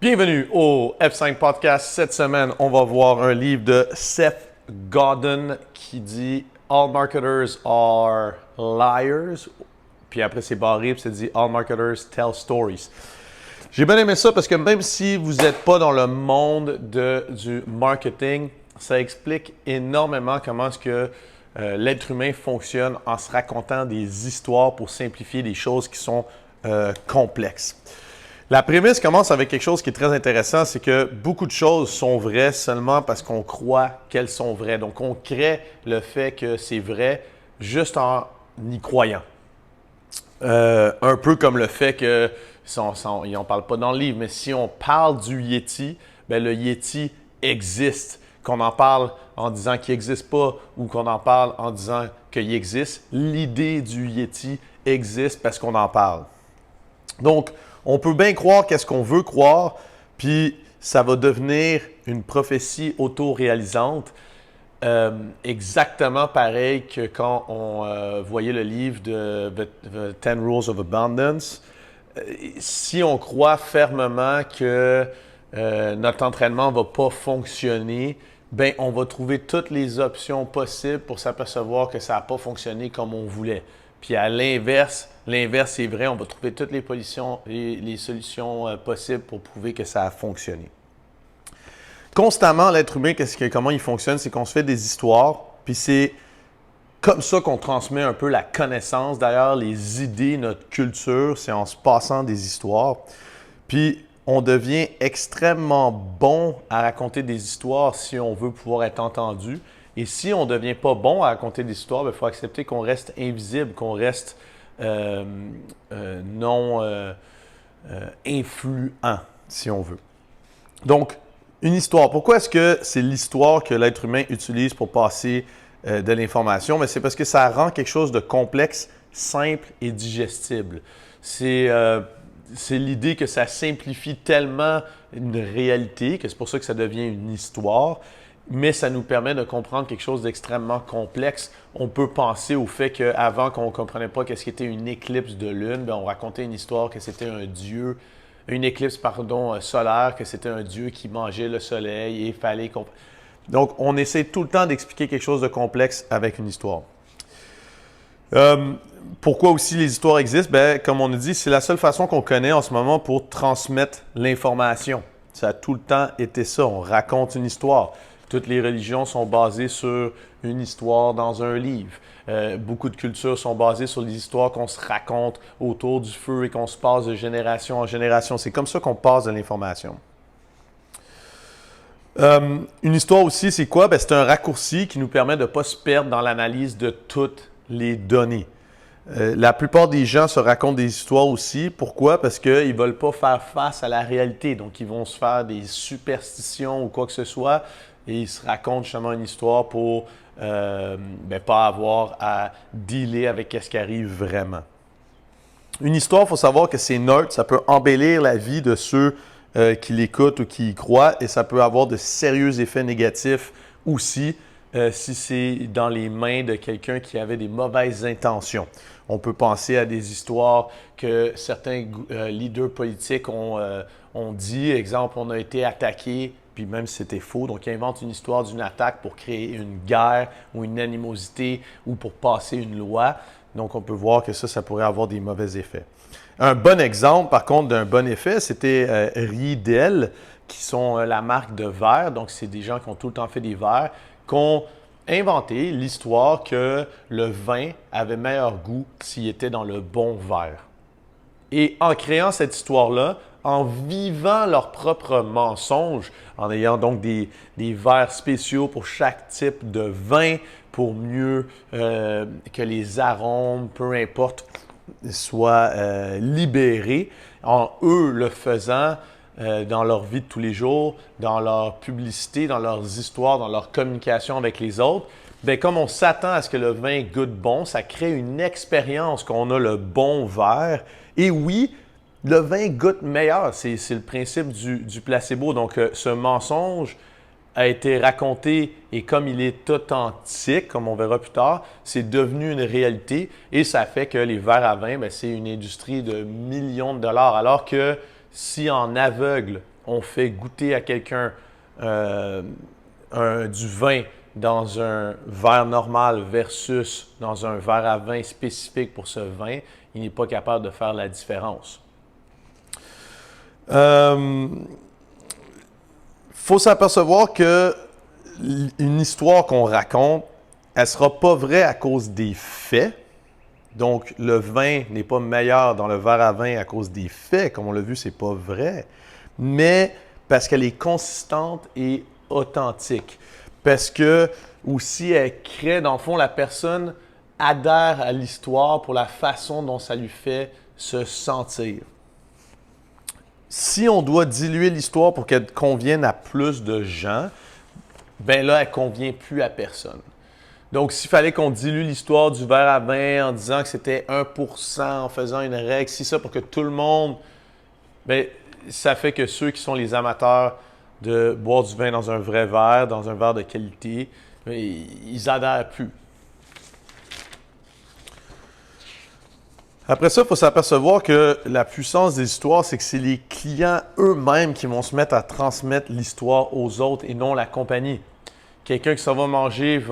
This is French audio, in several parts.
Bienvenue au F5 Podcast. Cette semaine, on va voir un livre de Seth Godin qui dit « All marketers are liars ». Puis après, c'est barré, puis c'est dit « All marketers tell stories ». J'ai bien aimé ça parce que même si vous n'êtes pas dans le monde du marketing, ça explique énormément comment est-ce que l'être humain fonctionne en se racontant des histoires pour simplifier des choses qui sont complexes. La prémisse commence avec quelque chose qui est très intéressant, c'est que beaucoup de choses sont vraies seulement parce qu'on croit qu'elles sont vraies. Donc, on crée le fait que c'est vrai juste en y croyant. Un peu comme le fait que, il n'en parle pas dans le livre, mais si on parle du Yeti, bien, le Yeti existe. Qu'on en parle en disant qu'il n'existe pas ou qu'on en parle en disant qu'il existe, l'idée du Yeti existe parce qu'on en parle. Donc, on peut bien croire qu'est-ce qu'on veut croire, puis ça va devenir une prophétie auto-réalisante, exactement pareil que quand on voyait le livre de The 10 Rules of Abundance. Si on croit fermement que notre entraînement ne va pas fonctionner, ben on va trouver toutes les options possibles pour s'apercevoir que ça n'a pas fonctionné comme on voulait. Puis à l'inverse est vrai, on va trouver toutes les solutions possibles pour prouver que ça a fonctionné. Constamment, l'être humain, comment il fonctionne, c'est qu'on se fait des histoires, puis c'est comme ça qu'on transmet un peu la connaissance. D'ailleurs, les idées, notre culture, c'est en se passant des histoires. Puis on devient extrêmement bon à raconter des histoires si on veut pouvoir être entendu. Et si on ne devient pas bon à raconter des histoires, il faut accepter qu'on reste invisible, qu'on reste non influent, si on veut. Donc, une histoire. Pourquoi est-ce que c'est l'histoire que l'être humain utilise pour passer de l'information? Mais c'est parce que ça rend quelque chose de complexe, simple et digestible. C'est l'idée que ça simplifie tellement une réalité que c'est pour ça que ça devient une histoire. Mais ça nous permet de comprendre quelque chose d'extrêmement complexe. On peut penser au fait qu'avant qu'on ne comprenait pas qu'est-ce qu'était une éclipse de lune, bien, on racontait une histoire que c'était un dieu, une éclipse solaire, que c'était un dieu qui mangeait le soleil et il fallait qu'on... Donc, on essaie tout le temps d'expliquer quelque chose de complexe avec une histoire. Pourquoi aussi les histoires existent? Bien, comme on a dit, c'est la seule façon qu'on connaît en ce moment pour transmettre l'information. Ça a tout le temps été ça. On raconte une histoire. Toutes les religions sont basées sur une histoire dans un livre. Beaucoup de cultures sont basées sur les histoires qu'on se raconte autour du feu et qu'on se passe de génération en génération. C'est comme ça qu'on passe de l'information. Une histoire aussi, c'est quoi? Bien, c'est un raccourci qui nous permet de ne pas se perdre dans l'analyse de toutes les données. La plupart des gens se racontent des histoires aussi. Pourquoi? Parce qu'ils ne veulent pas faire face à la réalité. Donc, ils vont se faire des superstitions ou quoi que ce soit et ils se racontent justement une histoire pour pas avoir à dealer avec ce qui arrive vraiment. Une histoire, il faut savoir que c'est neutre. Ça peut embellir la vie de ceux qui l'écoutent ou qui y croient et ça peut avoir de sérieux effets négatifs aussi si c'est dans les mains de quelqu'un qui avait des mauvaises intentions. On peut penser à des histoires que certains leaders politiques ont dit. Exemple, on a été attaqué, puis même si c'était faux. Donc, ils inventent une histoire d'une attaque pour créer une guerre ou une animosité ou pour passer une loi. Donc, on peut voir que ça pourrait avoir des mauvais effets. Un bon exemple, par contre, d'un bon effet, c'était Riedel, qui sont la marque de verre. Donc, c'est des gens qui ont tout le temps fait des verres, qui ont inventé l'histoire que le vin avait meilleur goût s'il était dans le bon verre. Et en créant cette histoire-là, en vivant leur propre mensonge, en ayant donc des verres spéciaux pour chaque type de vin, pour mieux que les arômes, peu importe, soient libérés, en eux le faisant dans leur vie de tous les jours, dans leur publicité, dans leurs histoires, dans leur communication avec les autres, bien, comme on s'attend à ce que le vin goûte bon, ça crée une expérience qu'on a le bon verre. Et oui, le vin goûte meilleur. C'est le principe du placebo. Donc, ce mensonge a été raconté et comme il est authentique, comme on verra plus tard, c'est devenu une réalité et ça fait que les verres à vin, bien, c'est une industrie de millions de dollars. Alors que si en aveugle, on fait goûter à quelqu'un du vin dans un verre normal versus dans un verre à vin spécifique pour ce vin, il n'est pas capable de faire la différence. Faut s'apercevoir que une histoire qu'on raconte, elle ne sera pas vraie à cause des faits. Donc, le vin n'est pas meilleur dans le verre à vin à cause des faits. Comme on l'a vu, ce n'est pas vrai. Mais parce qu'elle est consistante et authentique. Parce que aussi, elle crée, dans le fond, la personne adhère à l'histoire pour la façon dont ça lui fait se sentir. Si on doit diluer l'histoire pour qu'elle convienne à plus de gens, ben là, elle ne convient plus à personne. Donc, s'il fallait qu'on dilue l'histoire du verre à vin en disant que c'était 1%, en faisant une règle, si ça, pour que tout le monde, bien, ça fait que ceux qui sont les amateurs de boire du vin dans un vrai verre, dans un verre de qualité, bien, ils adhèrent plus. Après ça, il faut s'apercevoir que la puissance des histoires, c'est que c'est les clients eux-mêmes qui vont se mettre à transmettre l'histoire aux autres et non la compagnie. Quelqu'un qui s'en va manger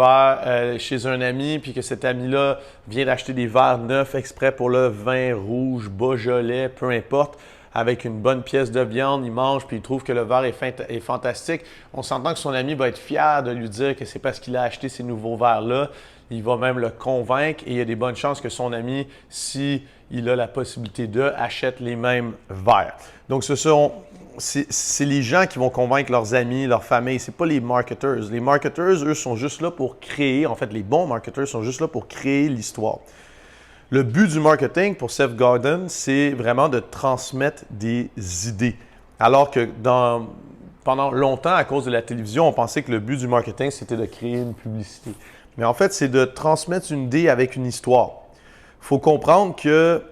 chez un ami, puis que cet ami-là vient d'acheter des verres neufs exprès pour le vin rouge, Beaujolais, peu importe, avec une bonne pièce de viande, il mange, puis il trouve que le verre est fantastique. On s'entend que son ami va être fier de lui dire que c'est parce qu'il a acheté ces nouveaux verres-là. Il va même le convaincre et il y a des bonnes chances que son ami, s'il a la possibilité achète les mêmes verres. Donc, c'est les gens qui vont convaincre leurs amis, leur famille. Ce n'est pas les marketeurs. Les marketeurs, eux, sont juste là pour créer. En fait, les bons marketeurs sont juste là pour créer l'histoire. Le but du marketing pour Seth Godin, c'est vraiment de transmettre des idées. Alors que pendant longtemps, à cause de la télévision, on pensait que le but du marketing, c'était de créer une publicité. Mais en fait, c'est de transmettre une idée avec une histoire. Il faut comprendre que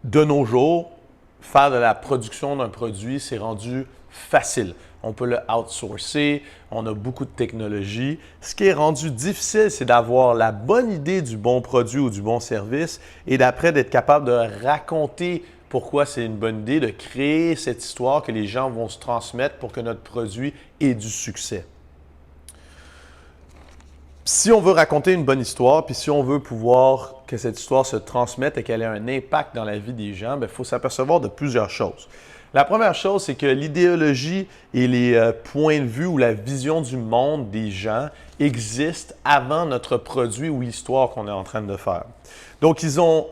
de nos jours, faire de la production d'un produit, c'est rendu facile. On peut le outsourcer, on a beaucoup de technologie. Ce qui est rendu difficile, c'est d'avoir la bonne idée du bon produit ou du bon service et d'après d'être capable de raconter pourquoi c'est une bonne idée, de créer cette histoire que les gens vont se transmettre pour que notre produit ait du succès. Si on veut raconter une bonne histoire, puis si on veut pouvoir que cette histoire se transmette et qu'elle ait un impact dans la vie des gens, il faut s'apercevoir de plusieurs choses. La première chose, c'est que l'idéologie et les points de vue ou la vision du monde des gens existent avant notre produit ou l'histoire qu'on est en train de faire. Donc, ils n'ont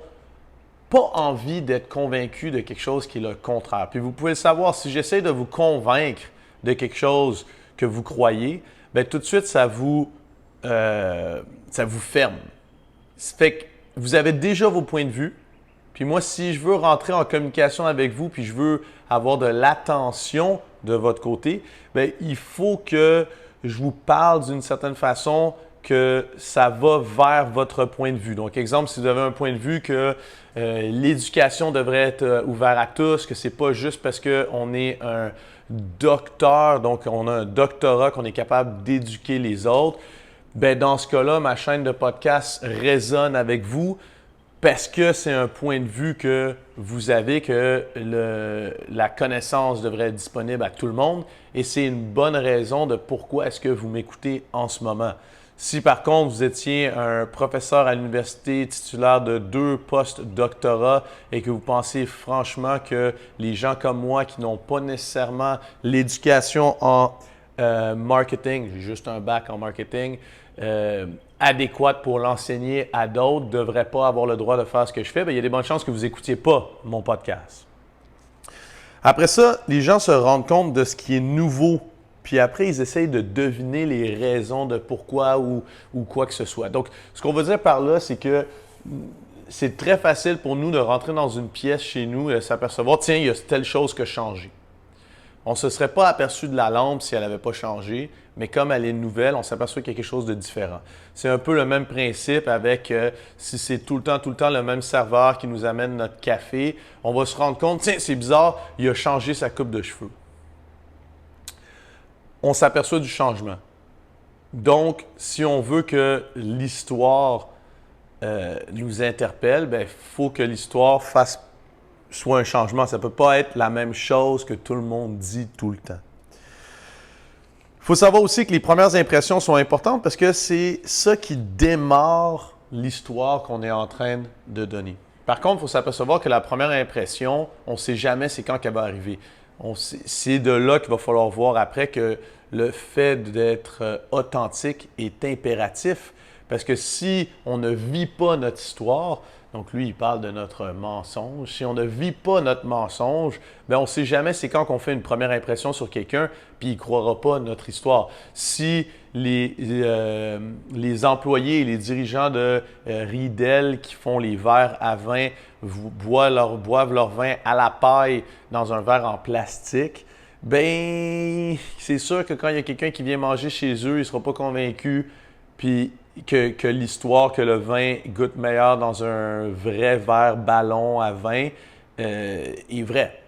pas envie d'être convaincus de quelque chose qui est le contraire. Puis vous pouvez le savoir, si j'essaie de vous convaincre de quelque chose que vous croyez, bien, tout de suite, ça vous ferme. Ça fait que vous avez déjà vos points de vue. Puis moi, si je veux rentrer en communication avec vous, puis je veux avoir de l'attention de votre côté, bien, il faut que je vous parle d'une certaine façon que ça va vers votre point de vue. Donc, exemple, si vous avez un point de vue que l'éducation devrait être ouverte à tous, que ce n'est pas juste parce qu'on est un docteur, donc on a un doctorat, qu'on est capable d'éduquer les autres, bien, dans ce cas-là, ma chaîne de podcast résonne avec vous parce que c'est un point de vue que vous avez que la connaissance devrait être disponible à tout le monde et c'est une bonne raison de pourquoi est-ce que vous m'écoutez en ce moment. Si par contre vous étiez un professeur à l'université titulaire de 2 post-doctorats et que vous pensez franchement que les gens comme moi qui n'ont pas nécessairement l'éducation en marketing, j'ai juste un bac en marketing, adéquate pour l'enseigner à d'autres, ne devrait pas avoir le droit de faire ce que je fais, bien, il y a des bonnes chances que vous n'écoutiez pas mon podcast. Après ça, les gens se rendent compte de ce qui est nouveau, puis après, ils essayent de deviner les raisons de pourquoi ou quoi que ce soit. Donc, ce qu'on veut dire par là, c'est que c'est très facile pour nous de rentrer dans une pièce chez nous et s'apercevoir, tiens, il y a telle chose qui a changé. On ne se serait pas aperçu de la lampe si elle n'avait pas changé, mais comme elle est nouvelle, on s'aperçoit qu'il y a quelque chose de différent. C'est un peu le même principe avec si c'est tout le temps le même serveur qui nous amène notre café, on va se rendre compte, tiens, c'est bizarre, il a changé sa coupe de cheveux. On s'aperçoit du changement. Donc, si on veut que l'histoire nous interpelle, il faut que l'histoire fasse soit un changement. Ça ne peut pas être la même chose que tout le monde dit tout le temps. Il faut savoir aussi que les premières impressions sont importantes parce que c'est ça qui démarre l'histoire qu'on est en train de donner. Par contre, il faut s'apercevoir que la première impression, on ne sait jamais c'est quand qu'elle va arriver. C'est de là qu'il va falloir voir après que le fait d'être authentique est impératif. Parce que si on ne vit pas notre histoire, donc lui, il parle de notre mensonge. Si on ne vit pas notre mensonge, bien, on ne sait jamais c'est quand qu'on fait une première impression sur quelqu'un, puis il ne croira pas notre histoire. Si les employés et les dirigeants de Riedel qui font les verres à vin boivent leur vin à la paille dans un verre en plastique, ben c'est sûr que quand il y a quelqu'un qui vient manger chez eux, il ne sera pas convaincu puis que l'histoire, que le vin goûte meilleur dans un vrai verre ballon à vin est vrai.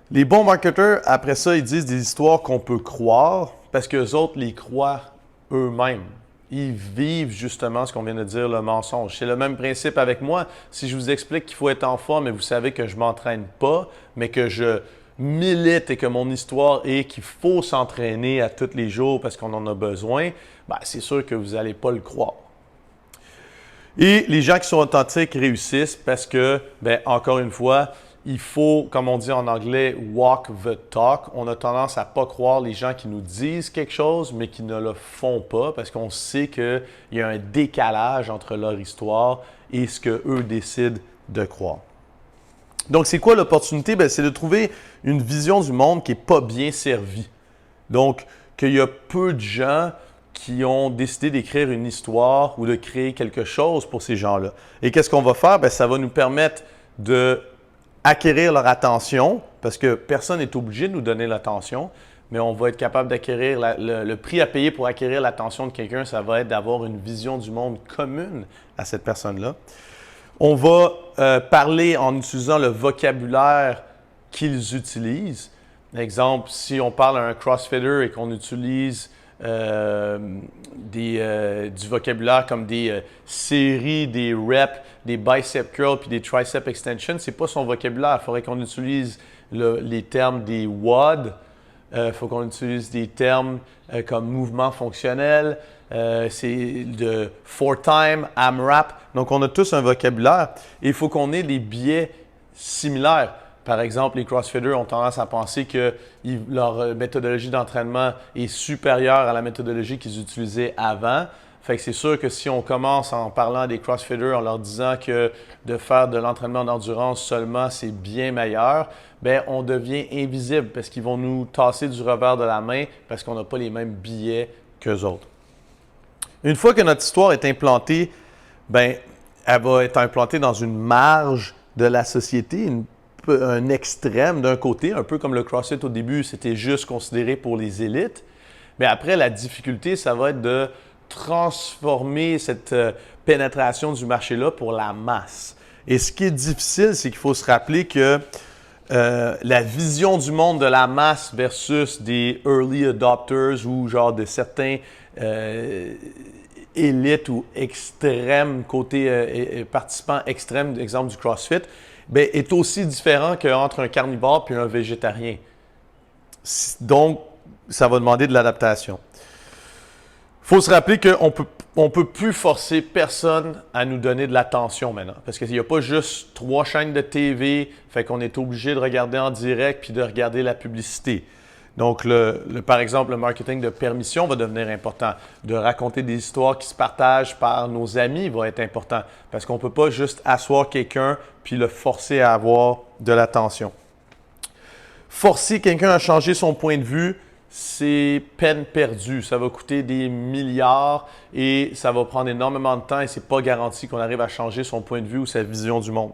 Les bons marketeurs, après ça, ils disent des histoires qu'on peut croire parce qu'eux autres les croient eux-mêmes. Ils vivent justement ce qu'on vient de dire, le mensonge. C'est le même principe avec moi. Si je vous explique qu'il faut être en forme et vous savez que je ne m'entraîne pas, mais que je milite et que mon histoire est qu'il faut s'entraîner à tous les jours parce qu'on en a besoin, ben, c'est sûr que vous n'allez pas le croire. Et les gens qui sont authentiques réussissent parce que, ben, encore une fois, il faut, comme on dit en anglais, walk the talk. On a tendance à ne pas croire les gens qui nous disent quelque chose, mais qui ne le font pas parce qu'on sait qu'il y a un décalage entre leur histoire et ce qu'eux décident de croire. Donc, c'est quoi l'opportunité? Bien, c'est de trouver une vision du monde qui n'est pas bien servie. Donc, qu'il y a peu de gens qui ont décidé d'écrire une histoire ou de créer quelque chose pour ces gens-là. Et qu'est-ce qu'on va faire? Bien, ça va nous permettre d'acquérir leur attention, parce que personne n'est obligé de nous donner l'attention, mais on va être capable d'acquérir, le prix à payer pour acquérir l'attention de quelqu'un, ça va être d'avoir une vision du monde commune à cette personne-là. On va parler en utilisant le vocabulaire qu'ils utilisent. Exemple, si on parle à un crossfitter et qu'on utilise du vocabulaire comme des séries, des reps, des bicep curls puis des tricep extensions, c'est pas son vocabulaire. Il faudrait qu'on utilise les termes des WOD. Il faut qu'on utilise des termes comme mouvement fonctionnel. C'est de 4-time, AMRAP. Donc, on a tous un vocabulaire et il faut qu'on ait des biais similaires. Par exemple, les crossfitters ont tendance à penser que leur méthodologie d'entraînement est supérieure à la méthodologie qu'ils utilisaient avant. Fait que c'est sûr que si on commence en parlant des crossfitters, en leur disant que de faire de l'entraînement d'endurance seulement, c'est bien meilleur, bien, on devient invisible parce qu'ils vont nous tasser du revers de la main parce qu'on n'a pas les mêmes billets qu'eux autres. Une fois que notre histoire est implantée, bien, elle va être implantée dans une marge de la société, un extrême d'un côté, un peu comme le CrossFit au début, c'était juste considéré pour les élites. Mais après, la difficulté, ça va être de transformer cette pénétration du marché-là pour la masse. Et ce qui est difficile, c'est qu'il faut se rappeler que la vision du monde de la masse versus des early adopters ou genre de certains élites ou extrêmes, côté participants extrêmes, exemple du CrossFit, bien, est aussi différent qu'entre un carnivore et un végétarien. Donc, ça va demander de l'adaptation. Il faut se rappeler qu'on ne peut plus forcer personne à nous donner de l'attention maintenant. Parce qu'il n'y a pas juste 3 chaînes de TV, fait qu'on est obligé de regarder en direct puis de regarder la publicité. Donc, par exemple, le marketing de permission va devenir important. De raconter des histoires qui se partagent par nos amis va être important. Parce qu'on ne peut pas juste asseoir quelqu'un puis le forcer à avoir de l'attention. Forcer quelqu'un à changer son point de vue, c'est peine perdue. Ça va coûter des milliards et ça va prendre énormément de temps et ce n'est pas garanti qu'on arrive à changer son point de vue ou sa vision du monde.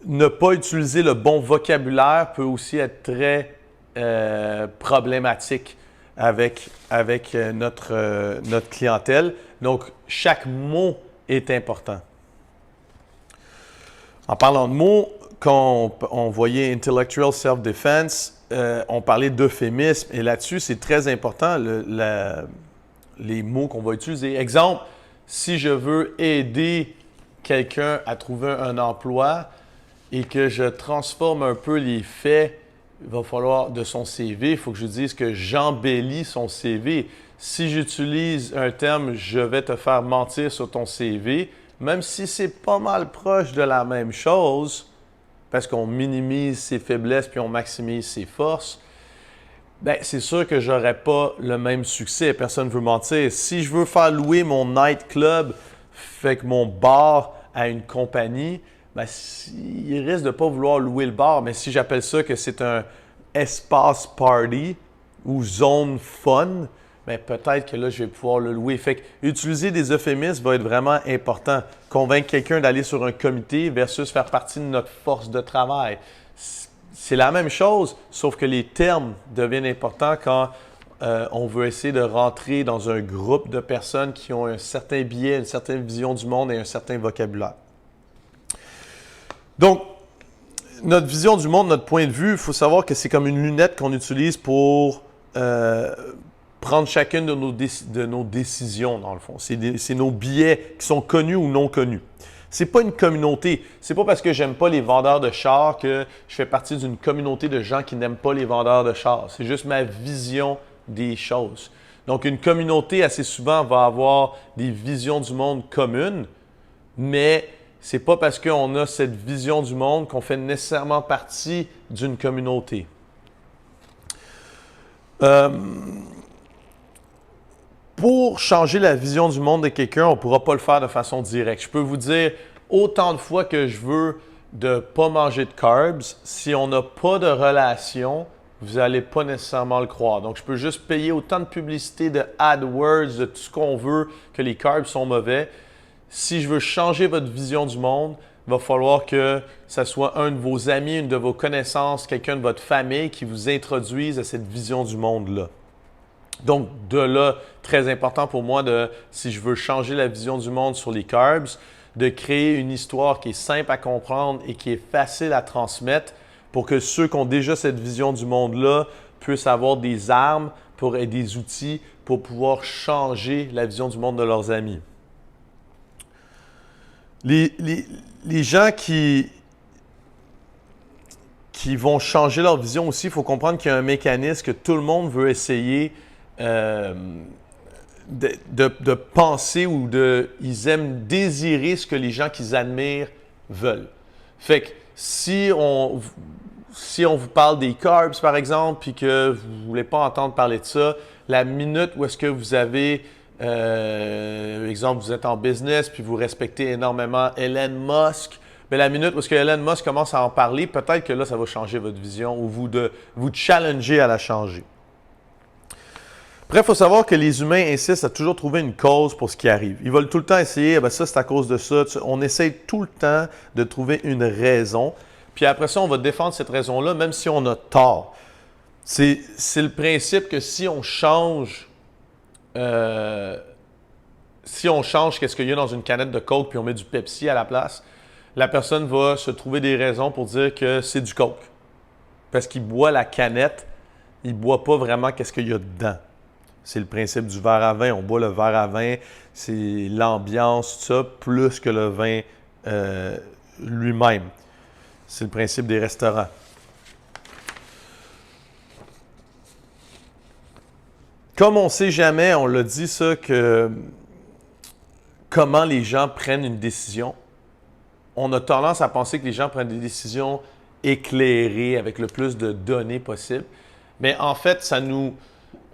Ne pas utiliser le bon vocabulaire peut aussi être très problématique avec notre clientèle. Donc, chaque mot est important. En parlant de mots, quand on voyait Intellectual Self-Defense, on parlait d'euphémisme et là-dessus, c'est très important les mots qu'on va utiliser. Exemple, si je veux aider quelqu'un à trouver un emploi et que je transforme un peu les faits, il va falloir de son CV, il faut que je dise que j'embellis son CV. Si j'utilise un terme, je vais te faire mentir sur ton CV, même si c'est pas mal proche de la même chose, parce qu'on minimise ses faiblesses puis on maximise ses forces, ben, c'est sûr que j'aurais pas le même succès. Personne ne veut mentir. Si je veux faire louer mon nightclub, fait que mon bar à une compagnie, ben, il risque de ne pas vouloir louer le bar. Mais si j'appelle ça que c'est un espace party ou zone fun, ben, peut-être que là, je vais pouvoir le louer. Fait que utiliser des euphémismes va être vraiment important. Convaincre quelqu'un d'aller sur un comité versus faire partie de notre force de travail. C'est la même chose, sauf que les termes deviennent importants quand on veut essayer de rentrer dans un groupe de personnes qui ont un certain biais, une certaine vision du monde et un certain vocabulaire. Donc, notre vision du monde, notre point de vue, il faut savoir que c'est comme une lunette qu'on utilise pour prendre chacune de nos décisions, dans le fond. C'est nos biais qui sont connus ou non connus. C'est pas une communauté. C'est pas parce que j'aime pas les vendeurs de chars que je fais partie d'une communauté de gens qui n'aiment pas les vendeurs de chars. C'est juste ma vision des choses. Donc, une communauté, assez souvent, va avoir des visions du monde communes, mais c'est pas parce qu'on a cette vision du monde qu'on fait nécessairement partie d'une communauté. Pour changer la vision du monde de quelqu'un, on ne pourra pas le faire de façon directe. Je peux vous dire autant de fois que je veux de ne pas manger de carbs. Si on n'a pas de relation, vous n'allez pas nécessairement le croire. Donc, je peux juste payer autant de publicité, de AdWords, de tout ce qu'on veut, que les carbs sont mauvais. Si je veux changer votre vision du monde, il va falloir que ce soit un de vos amis, une de vos connaissances, quelqu'un de votre famille qui vous introduise à cette vision du monde-là. Donc, de là, très important pour moi, si je veux changer la vision du monde sur les carbs, de créer une histoire qui est simple à comprendre et qui est facile à transmettre pour que ceux qui ont déjà cette vision du monde-là puissent avoir des armes et des outils pour pouvoir changer la vision du monde de leurs amis. Les gens qui vont changer leur vision aussi, il faut comprendre qu'il y a un mécanisme que tout le monde veut essayer de penser ou ils aiment désirer ce que les gens qu'ils admirent veulent. Fait que si on vous parle des carbs, par exemple, puis que vous ne voulez pas entendre parler de ça, la minute où est-ce que vous avez, exemple, vous êtes en business, puis vous respectez énormément Elon Musk, mais la minute où est-ce que Elon Musk commence à en parler, peut-être que là, ça va changer votre vision ou vous challenger à la changer. Après, il faut savoir que les humains insistent à toujours trouver une cause pour ce qui arrive. Ils veulent tout le temps essayer, ça c'est à cause de ça. On essaye tout le temps de trouver une raison. Puis après ça, on va défendre cette raison-là, même si on a tort. C'est le principe que si on change qu'est-ce qu'il y a dans une canette de Coke puis on met du Pepsi à la place, la personne va se trouver des raisons pour dire que c'est du Coke. Parce qu'il boit la canette, il ne boit pas vraiment qu'est-ce qu'il y a dedans. C'est le principe du verre à vin. On boit le verre à vin, c'est l'ambiance, tout ça, plus que le vin lui-même. C'est le principe des restaurants. Comme on ne sait jamais, on l'a dit ça, que comment les gens prennent une décision, on a tendance à penser que les gens prennent des décisions éclairées avec le plus de données possible. Mais en fait, ça nous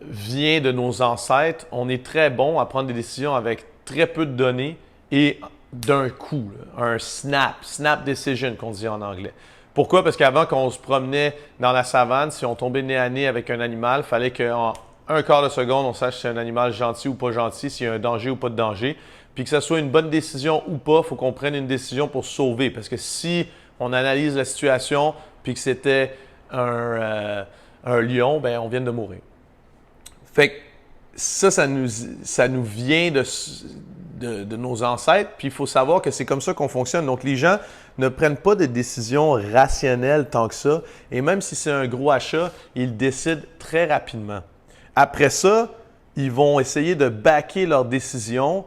vient de nos ancêtres. On est très bon à prendre des décisions avec très peu de données et d'un coup, un snap decision qu'on dit en anglais. Pourquoi? Parce qu'avant qu'on se promenait dans la savane, si on tombait nez à nez avec un animal, il fallait qu'en un quart de seconde, on sache si c'est un animal gentil ou pas gentil, s'il y a un danger ou pas de danger. Puis que ce soit une bonne décision ou pas, il faut qu'on prenne une décision pour se sauver. Parce que si on analyse la situation puis que c'était un lion, ben on vient de mourir. Fait que ça nous vient de nos ancêtres, puis il faut savoir que c'est comme ça qu'on fonctionne. Donc, les gens ne prennent pas de décisions rationnelles tant que ça, et même si c'est un gros achat, ils décident très rapidement. Après ça, ils vont essayer de backer leur décision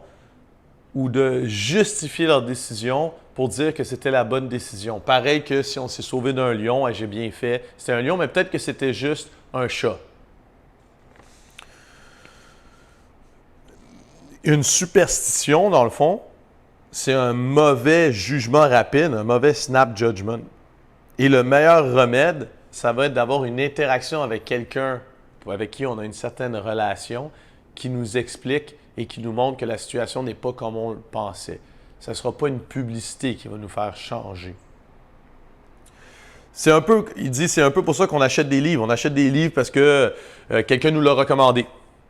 ou de justifier leur décision pour dire que c'était la bonne décision. Pareil que si on s'est sauvé d'un lion, j'ai bien fait, c'était un lion, mais peut-être que c'était juste un chat. Une superstition, dans le fond, c'est un mauvais jugement rapide, un mauvais snap judgment. Et le meilleur remède, ça va être d'avoir une interaction avec quelqu'un avec qui on a une certaine relation, qui nous explique et qui nous montre que la situation n'est pas comme on le pensait. Ce ne sera pas une publicité qui va nous faire changer. Il dit, c'est un peu pour ça qu'on achète des livres. On achète des livres parce que quelqu'un nous l'a recommandé.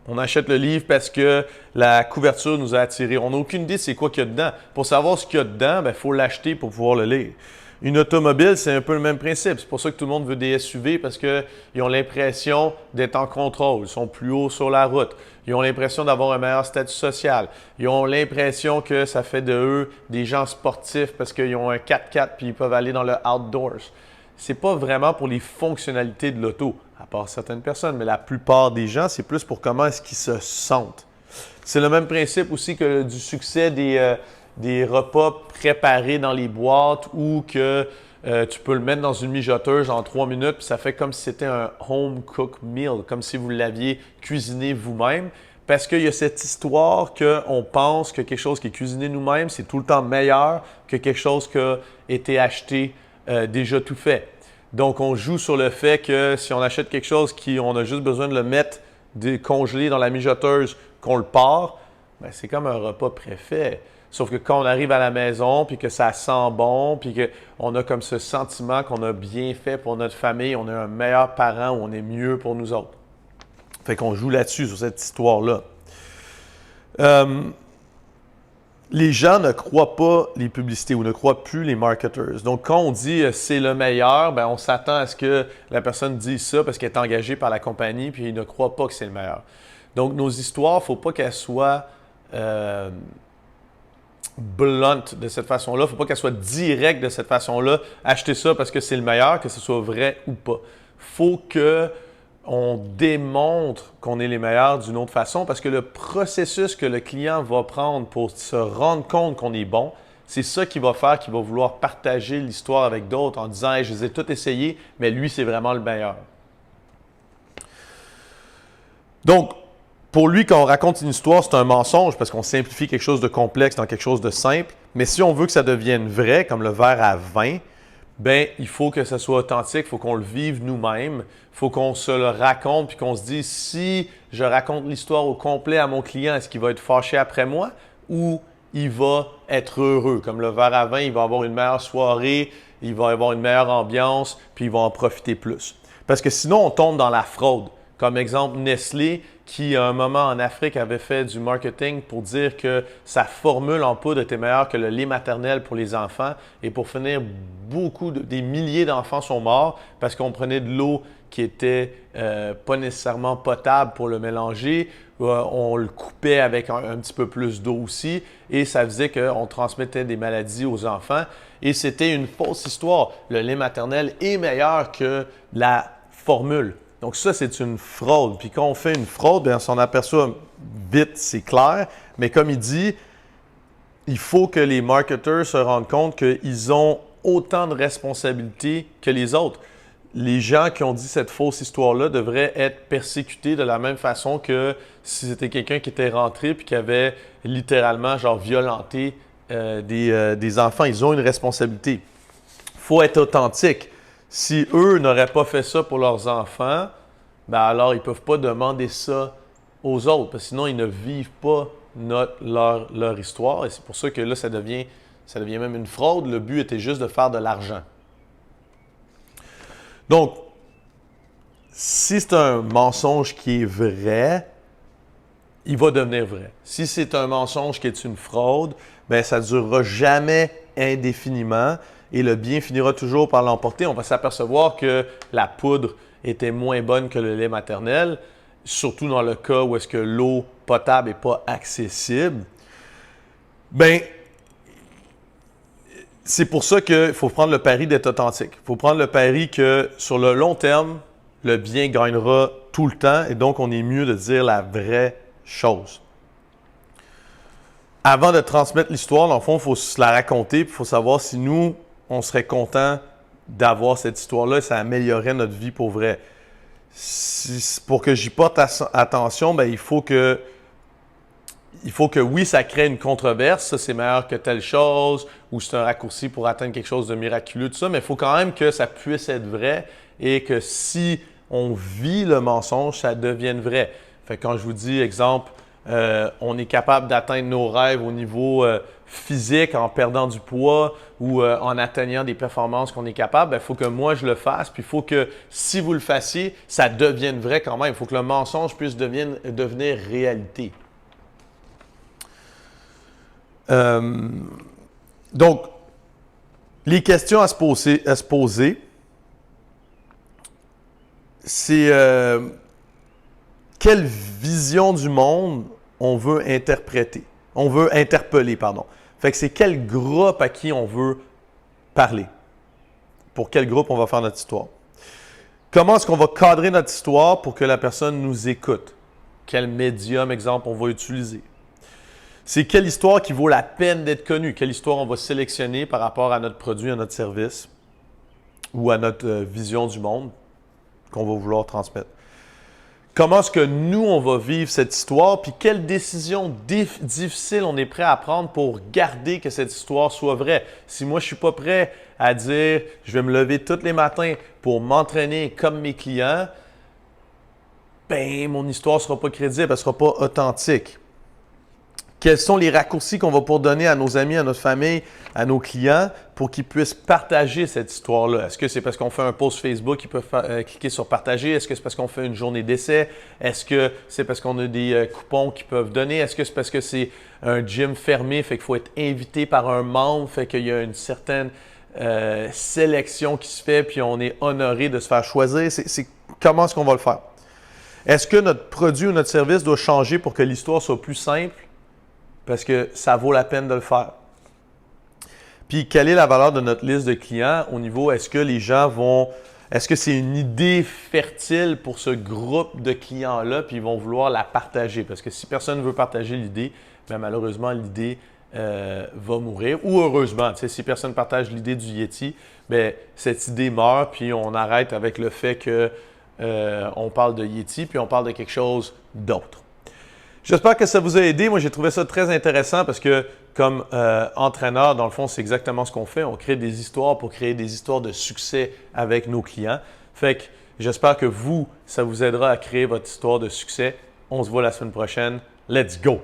On achète le livre parce que la couverture nous a attirés. On n'a aucune idée de c'est quoi qu'il y a dedans. Pour savoir ce qu'il y a dedans, il faut l'acheter pour pouvoir le lire. Une automobile, c'est un peu le même principe. C'est pour ça que tout le monde veut des SUV parce qu'ils ont l'impression d'être en contrôle. Ils sont plus hauts sur la route. Ils ont l'impression d'avoir un meilleur statut social. Ils ont l'impression que ça fait de eux des gens sportifs parce qu'ils ont un 4x4 puis ils peuvent aller dans le outdoors. C'est pas vraiment pour les fonctionnalités de l'auto, à part certaines personnes, mais la plupart des gens, c'est plus pour comment est-ce qu'ils se sentent. C'est le même principe aussi que du succès des repas préparés dans les boîtes ou que tu peux le mettre dans une mijoteuse en 3 minutes puis ça fait comme si c'était un home cooked meal, comme si vous l'aviez cuisiné vous-même. Parce qu'il y a cette histoire qu'on pense que quelque chose qui est cuisiné nous-mêmes, c'est tout le temps meilleur que quelque chose qui a été acheté déjà tout fait. Donc, on joue sur le fait que si on achète quelque chose on a juste besoin de le mettre congelé dans la mijoteuse, qu'on le part, ben c'est comme un repas préfet. Sauf que quand on arrive à la maison, puis que ça sent bon, puis qu'on a comme ce sentiment qu'on a bien fait pour notre famille, on est un meilleur parent ou on est mieux pour nous autres. Fait qu'on joue là-dessus, sur cette histoire-là. Les gens ne croient pas les publicités ou ne croient plus les marketeurs. Donc, quand on dit c'est le meilleur, ben on s'attend à ce que la personne dise ça parce qu'elle est engagée par la compagnie puis il ne croit pas que c'est le meilleur. Donc, nos histoires, il ne faut pas qu'elles soient blunt de cette façon-là. Il ne faut pas qu'elles soient directes de cette façon-là. Achetez ça parce que c'est le meilleur, que ce soit vrai ou pas. Il faut qu'on démontre qu'on est les meilleurs d'une autre façon parce que le processus que le client va prendre pour se rendre compte qu'on est bon, c'est ça qui va faire qu'il va vouloir partager l'histoire avec d'autres en disant hey, « je les ai tous essayés, mais lui, c'est vraiment le meilleur ». Donc, pour lui, quand on raconte une histoire, c'est un mensonge parce qu'on simplifie quelque chose de complexe dans quelque chose de simple. Mais si on veut que ça devienne vrai, comme le verre à vin, ben il faut que ça soit authentique, il faut qu'on le vive nous-mêmes, il faut qu'on se le raconte puis qu'on se dise si je raconte l'histoire au complet à mon client, est-ce qu'il va être fâché après moi ou il va être heureux? Comme le verre à vin, il va avoir une meilleure soirée, il va avoir une meilleure ambiance puis il va en profiter plus. Parce que sinon, on tombe dans la fraude. Comme exemple, Nestlé, qui à un moment en Afrique avait fait du marketing pour dire que sa formule en poudre était meilleure que le lait maternel pour les enfants. Et pour finir, des milliers d'enfants sont morts parce qu'on prenait de l'eau qui était pas nécessairement potable pour le mélanger. On le coupait avec un petit peu plus d'eau aussi et ça faisait qu'on transmettait des maladies aux enfants. Et c'était une fausse histoire. Le lait maternel est meilleur que la formule. Donc ça, c'est une fraude. Puis quand on fait une fraude, bien, on s'en aperçoit vite, c'est clair. Mais comme il dit, il faut que les marketeurs se rendent compte qu'ils ont autant de responsabilités que les autres. Les gens qui ont dit cette fausse histoire-là devraient être persécutés de la même façon que si c'était quelqu'un qui était rentré et qui avait littéralement violenté des enfants. Ils ont une responsabilité. Il faut être authentique. Si eux n'auraient pas fait ça pour leurs enfants, ben alors ils ne peuvent pas demander ça aux autres, parce que sinon ils ne vivent pas leur histoire. Et c'est pour ça que là, ça devient même une fraude. Le but était juste de faire de l'argent. Donc, si c'est un mensonge qui est vrai, il va devenir vrai. Si c'est un mensonge qui est une fraude, ben ça ne durera jamais indéfiniment. Et le bien finira toujours par l'emporter. On va s'apercevoir que la poudre était moins bonne que le lait maternel, surtout dans le cas où est-ce que l'eau potable n'est pas accessible. Bien, c'est pour ça qu'il faut prendre le pari d'être authentique. Il faut prendre le pari que sur le long terme, le bien gagnera tout le temps et donc on est mieux de dire la vraie chose. avant de transmettre l'histoire, dans le fond, il faut se la raconter, puis il faut savoir si nous, on serait content d'avoir cette histoire-là et ça améliorerait notre vie pour vrai. Pour que j'y porte attention, ben, il faut que oui, ça crée une controverse, ça c'est meilleur que telle chose, ou c'est un raccourci pour atteindre quelque chose de miraculeux, tout ça, mais il faut quand même que ça puisse être vrai et que si on vit le mensonge, ça devienne vrai. Fait que quand je vous dis, exemple, on est capable d'atteindre nos rêves au niveau physique en perdant du poids ou en atteignant des performances qu'on est capable, il faut que moi je le fasse, puis il faut que si vous le fassiez, ça devienne vrai quand même. Il faut que le mensonge puisse devenir réalité. Donc, les questions à se poser, c'est quelle vision du monde on veut interpeller, pardon. Fait que c'est quel groupe à qui on veut parler. Pour quel groupe on va faire notre histoire. Comment est-ce qu'on va cadrer notre histoire pour que la personne nous écoute? Quel médium, exemple, on va utiliser? C'est quelle histoire qui vaut la peine d'être connue? Quelle histoire on va sélectionner par rapport à notre produit, à notre service ou à notre vision du monde qu'on va vouloir transmettre? Comment est-ce que nous, on va vivre cette histoire? Puis quelle décision difficile on est prêt à prendre pour garder que cette histoire soit vraie? Si moi, je ne suis pas prêt à dire « je vais me lever tous les matins pour m'entraîner comme mes clients », ben mon histoire ne sera pas crédible, elle ne sera pas authentique. Quels sont les raccourcis qu'on va pouvoir donner à nos amis, à notre famille, à nos clients pour qu'ils puissent partager cette histoire-là? Est-ce que c'est parce qu'on fait un post Facebook qu'ils peuvent cliquer sur partager? Est-ce que c'est parce qu'on fait une journée d'essai? Est-ce que c'est parce qu'on a des coupons qu'ils peuvent donner? Est-ce que c'est parce que c'est un gym fermé, fait qu'il faut être invité par un membre, fait qu'il y a une certaine sélection qui se fait, puis on est honoré de se faire choisir? Comment est-ce qu'on va le faire? Est-ce que notre produit ou notre service doit changer pour que l'histoire soit plus simple? Parce que ça vaut la peine de le faire. Puis, quelle est la valeur de notre liste de clients au niveau, est-ce que les gens vont, est-ce que c'est une idée fertile pour ce groupe de clients-là, puis ils vont vouloir la partager? Parce que si personne ne veut partager l'idée, bien, malheureusement, l'idée va mourir. Ou heureusement, si personne ne partage l'idée du Yeti, bien, cette idée meurt, puis on arrête avec le fait qu'on parle de Yeti, puis on parle de quelque chose d'autre. J'espère que ça vous a aidé. Moi, j'ai trouvé ça très intéressant parce que comme entraîneur, dans le fond, c'est exactement ce qu'on fait. On crée des histoires pour créer des histoires de succès avec nos clients. Fait que j'espère que ça vous aidera à créer votre histoire de succès. On se voit la semaine prochaine. Let's go!